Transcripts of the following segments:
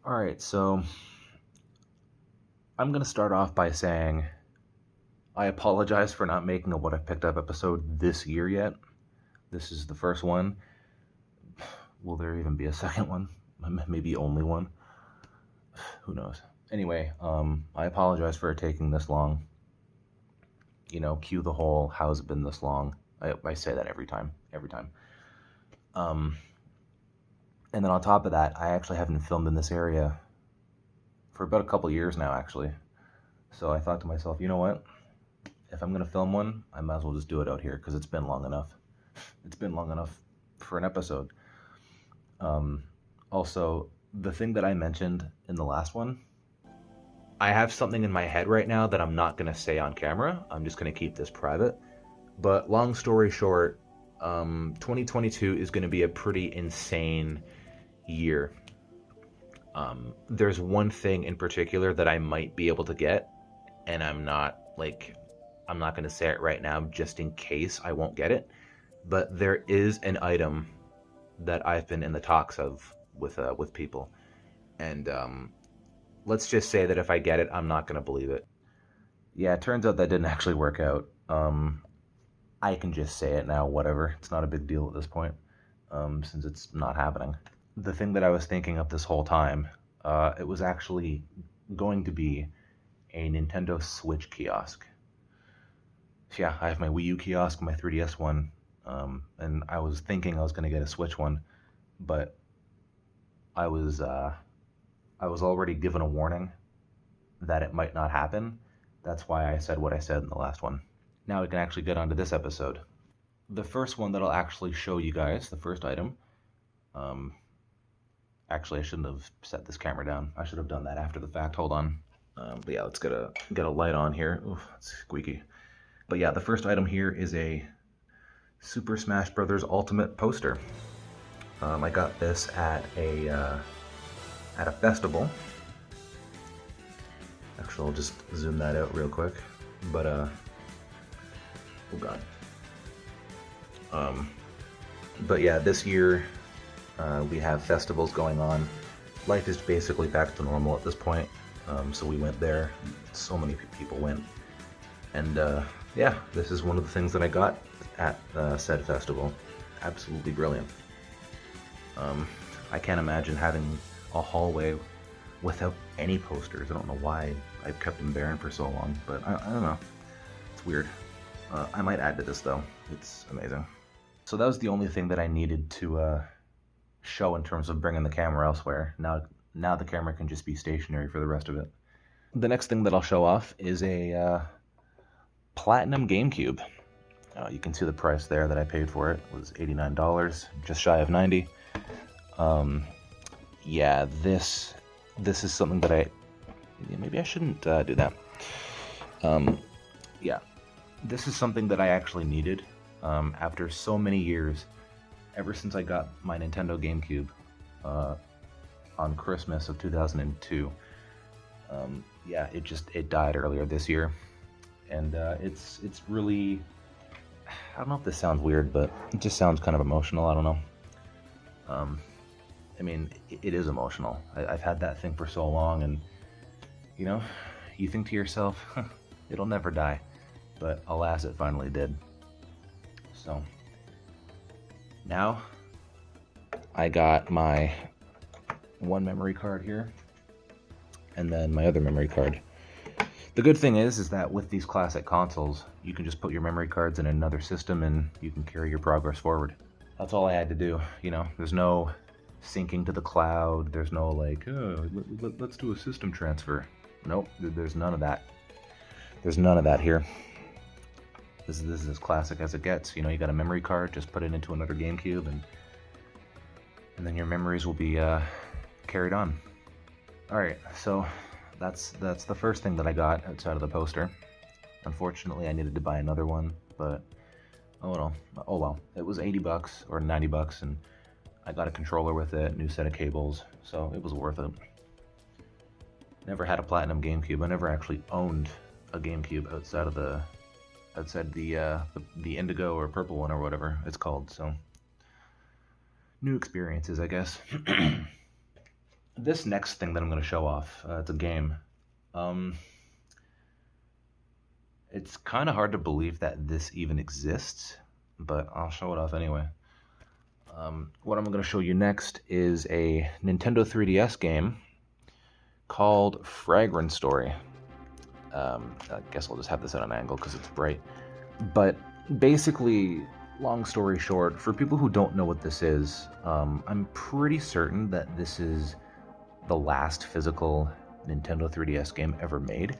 Alright, so I'm going to start off by saying I apologize for not making a What I've Picked Up episode this year yet. This is the first one. Will there even be a second one? Maybe only one? Who knows? Anyway, I apologize for it taking this long. You know, cue the whole how's it been this long. I say that every time. And then on top of that, I actually haven't filmed in this area for about a couple years now, actually. So I thought to myself, you know what? If I'm going to film one, I might as well just do it out here because it's been long enough. It's been long enough for an episode. Also, the thing that I mentioned in the last one, I have something in my head right now that I'm not going to say on camera. I'm just going to keep this private. But long story short, 2022 is going to be a pretty insane year. There's one thing in particular that I might be able to get, and I'm not going to say it right now just in case I won't get it, but there is an item that I've been in the talks of with people, and let's just say that if I get it, I'm not going to believe it. Yeah, it turns out that didn't actually work out. I can just say it now, whatever. It's not a big deal at this point, since it's not happening. The thing that I was thinking of this whole time, it was actually going to be a Nintendo Switch kiosk. So yeah, I have my Wii U kiosk, my 3DS one, and I was thinking I was going to get a Switch one, but I was already given a warning that it might not happen. That's why I said what I said in the last one. Now we can actually get onto this episode. The first one that I'll actually show you guys, the first item, actually I shouldn't have set this camera down. I should have done that after the fact. Hold on. But yeah, let's get a light on here. Oof, it's squeaky. But yeah, the first item here is a Super Smash Bros. Ultimate poster. I got this at a festival. Actually, I'll just zoom that out real quick. But oh god. But yeah, this year we have festivals going on. Life is basically back to normal at this point. So we went there. So many people went. And yeah, this is one of the things that I got at said festival. Absolutely brilliant. I can't imagine having a hallway without any posters. I don't know why I've kept them barren for so long, but I don't know. It's weird. I might add to this though. It's amazing. So that was the only thing that I needed to show in terms of bringing the camera elsewhere. Now the camera can just be stationary for the rest of it. The next thing that I'll show off is a Platinum Gamecube. You can see the price there that I paid for it. It was $89, just shy of $90. Yeah, this is something that maybe I shouldn't do that. Yeah, this is something that I actually needed after so many years, ever since I got my Nintendo GameCube on Christmas of 2002. Yeah, it died earlier this year, and it's really, I don't know if this sounds weird, but it just sounds kind of emotional. I don't know. I mean, it is emotional. I've had that thing for so long, and you know, you think to yourself, it'll never die, but alas, it finally did. So now I got my one memory card here, and then my other memory card. The good thing is that with these classic consoles, you can just put your memory cards in another system and you can carry your progress forward. That's all I had to do, you know. There's no syncing to the cloud. There's no like, oh, let's do a system transfer. Nope, there's none of that. There's none of that here. This is as classic as it gets. You know, you got a memory card, just put it into another GameCube, and then your memories will be carried on. All right, so that's the first thing that I got outside of the poster. Unfortunately, I needed to buy another one, but oh well. It was $80 or $90, and I got a controller with it, new set of cables, so it was worth it. Never had a Platinum GameCube. I never actually owned a GameCube outside the indigo or purple one or whatever it's called. So new experiences, I guess. This next thing that I'm going to show off, it's a game. Um, it's kind of hard to believe that this even exists, but I'll show it off anyway. What I'm going to show you next is a Nintendo 3DS game called Fragrance Story. I guess I'll just have this at an angle because it's bright. But basically, long story short, for people who don't know what this is, I'm pretty certain that this is the last physical Nintendo 3DS game ever made.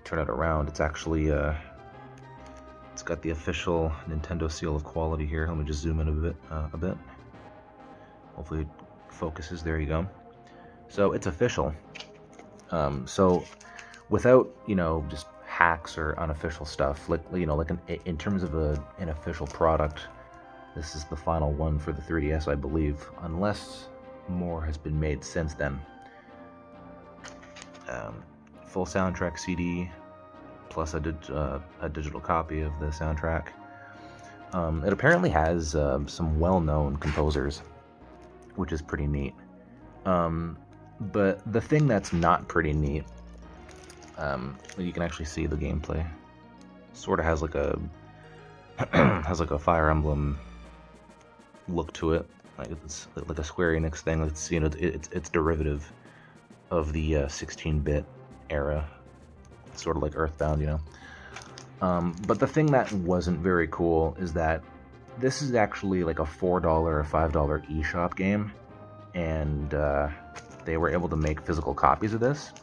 Turn it around, it's actually it's got the official Nintendo seal of quality here. Let me just zoom in a bit. Hopefully it focuses. There you go. So it's official. So without just hacks or unofficial stuff, like in terms of an official product, this is the final one for the 3DS, I believe, unless more has been made since then. Full soundtrack CD, plus a digital copy of the soundtrack. It apparently has some well-known composers, which is pretty neat. But the thing that's not pretty neat, you can actually see the gameplay. Sort of has like a Fire Emblem look to it, like it's like a Square Enix thing. It's derivative of the 16-bit era, sort of like Earthbound, But the thing that wasn't very cool is that this is actually like a $4 or $5 eShop game, and they were able to make physical copies of this.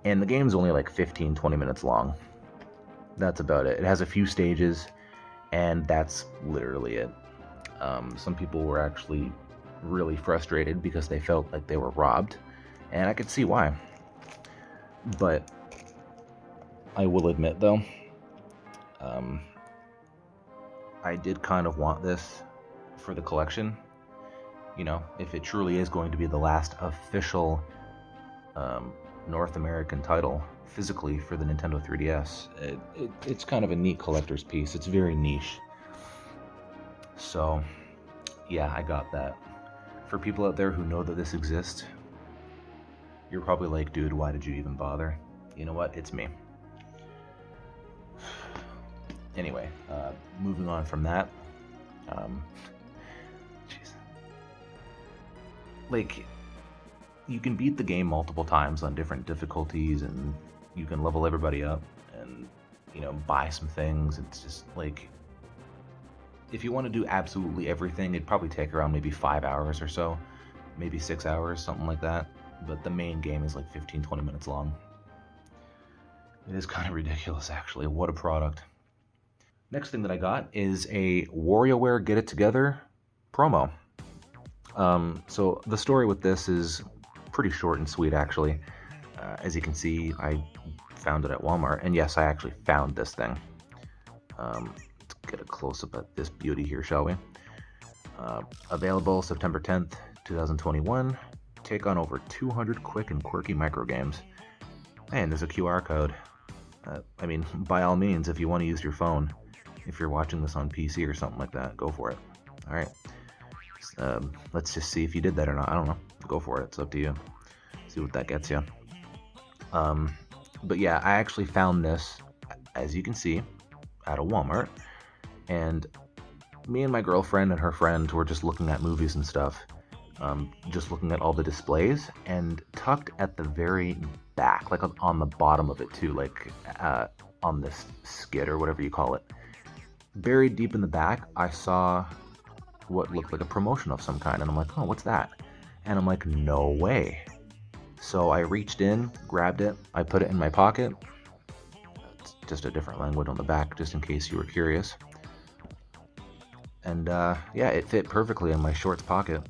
And the game's only like 15-20 minutes long. That's about it. It has a few stages, and that's literally it. Some people were actually really frustrated because they felt like they were robbed, and I could see why. But I will admit, though, I did kind of want this for the collection. If it truly is going to be the last official North American title physically for the Nintendo 3DS, it's kind of a neat collector's piece. It's very niche. So, yeah, I got that. For people out there who know that this exists, you're probably like, dude, why did you even bother? You know what? It's me. Anyway, moving on from that. Jeez. Like, you can beat the game multiple times on different difficulties, and you can level everybody up and, buy some things. It's just like, if you want to do absolutely everything, it'd probably take around maybe 5 hours or so, maybe 6 hours, something like that. But the main game is like 15-20 minutes long. It is kind of ridiculous, actually. What a product. Next thing that I got is a Warioware Get It Together promo. So the story with this is pretty short and sweet, actually. As you can see, I found it at Walmart, and yes, I actually found this thing. Let's get a close-up at this beauty here, shall we? Available September 10th, 2021. Take on over 200 quick and quirky microgames. And there's a QR code. By all means, if you want to use your phone, if you're watching this on PC or something like that, go for it. All right. Let's just see if you did that or not. I don't know. Go for it. It's up to you. See what that gets you. But yeah, I actually found this, as you can see, at a Walmart. And me and my girlfriend and her friend were just looking at movies and stuff. Just looking at all the displays, and tucked at the very back, like on the bottom of it too, like on this skid or whatever you call it. Buried deep in the back, I saw what looked like a promotion of some kind, and I'm like, oh, what's that? And I'm like, no way. So I reached in, grabbed it, I put it in my pocket. It's just a different language on the back, just in case you were curious. And yeah, it fit perfectly in my shorts pocket.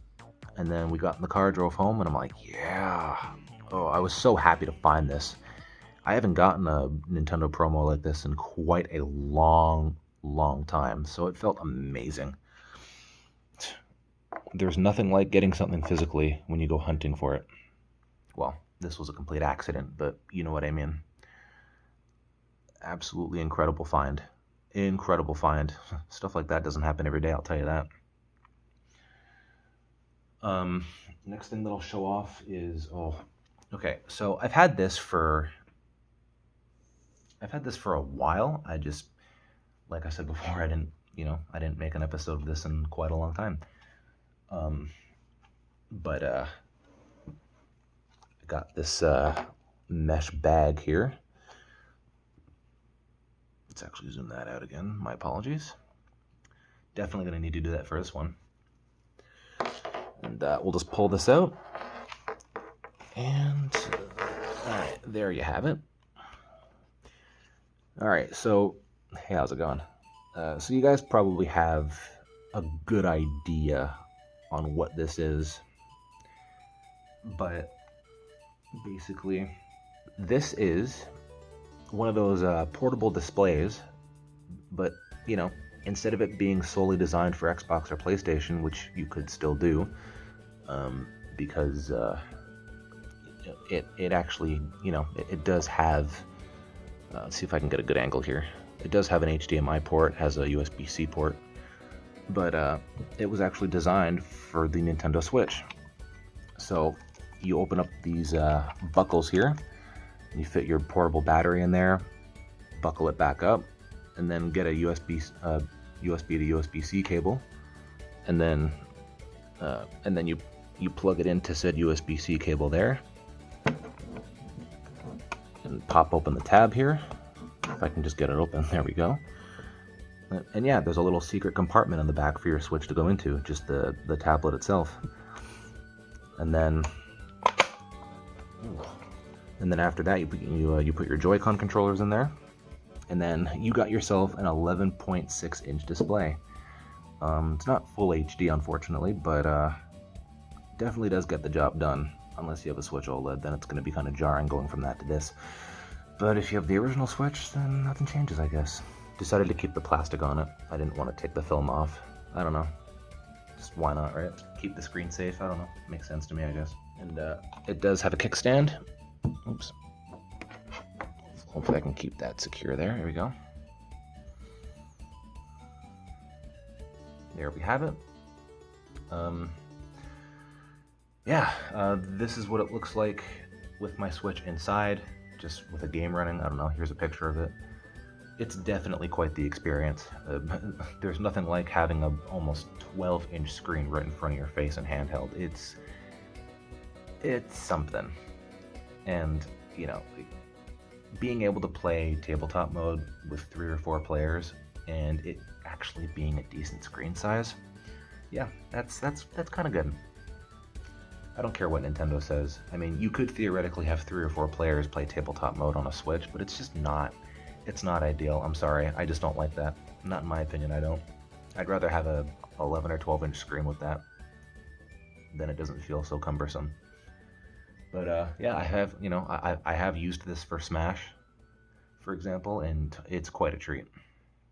And then we got in the car, drove home, and I'm like, yeah. Oh, I was so happy to find this. I haven't gotten a Nintendo promo like this in quite a long time, so it felt amazing. There's nothing like getting something physically when you go hunting for it. Well, this was a complete accident, but you know what I mean. Absolutely incredible find. Incredible find. Stuff like that doesn't happen every day, I'll tell you that. Next thing that I'll show off is, okay, so I've had this for a while. I just, like I said before, I didn't make an episode of this in quite a long time. But I got this mesh bag here. Let's actually zoom that out again. My apologies. Definitely going to need to do that for this one. And we'll just pull this out. And all right, there you have it. All right, so hey, how's it going? So you guys probably have a good idea on what this is, but basically this is one of those portable displays, but instead of it being solely designed for Xbox or PlayStation, which you could still do, because it actually, it does have, let's see if I can get a good angle here. It does have an HDMI port, has a USB-C port, but it was actually designed for the Nintendo Switch. So you open up these buckles here, you fit your portable battery in there, buckle it back up, and then get a USB to USB-C cable, and then you plug it into said USB-C cable there, and pop open the tab here. If I can just get it open, there we go. And yeah, there's a little secret compartment in the back for your Switch to go into, just the tablet itself. And then after that, you put your Joy-Con controllers in there, and then you got yourself an 11.6-inch display. It's not full HD, unfortunately, but definitely does get the job done. Unless you have a Switch OLED, then it's going to be kind of jarring going from that to this. But if you have the original Switch, then nothing changes, I guess. Decided to keep the plastic on it. I didn't want to take the film off. I don't know. Just why not, right? Keep the screen safe. I don't know. Makes sense to me, I guess. And it does have a kickstand. Oops. Hopefully I can keep that secure there. There we go. There we have it. This is what it looks like with my Switch inside, just with a game running. I don't know. Here's a picture of it. It's definitely quite the experience. There's nothing like having a almost 12-inch screen right in front of your face and handheld. It's something. And, being able to play tabletop mode with 3 or 4 players and it actually being a decent screen size, yeah, that's kind of good. I don't care what Nintendo says. I mean, you could theoretically have 3 or 4 players play tabletop mode on a Switch, but it's just not. It's not ideal. I'm sorry. I just don't like that. Not in my opinion, I don't. I'd rather have a 11 or 12-inch screen with that. Then it doesn't feel so cumbersome. But yeah, I have, I have used this for Smash, for example, and it's quite a treat.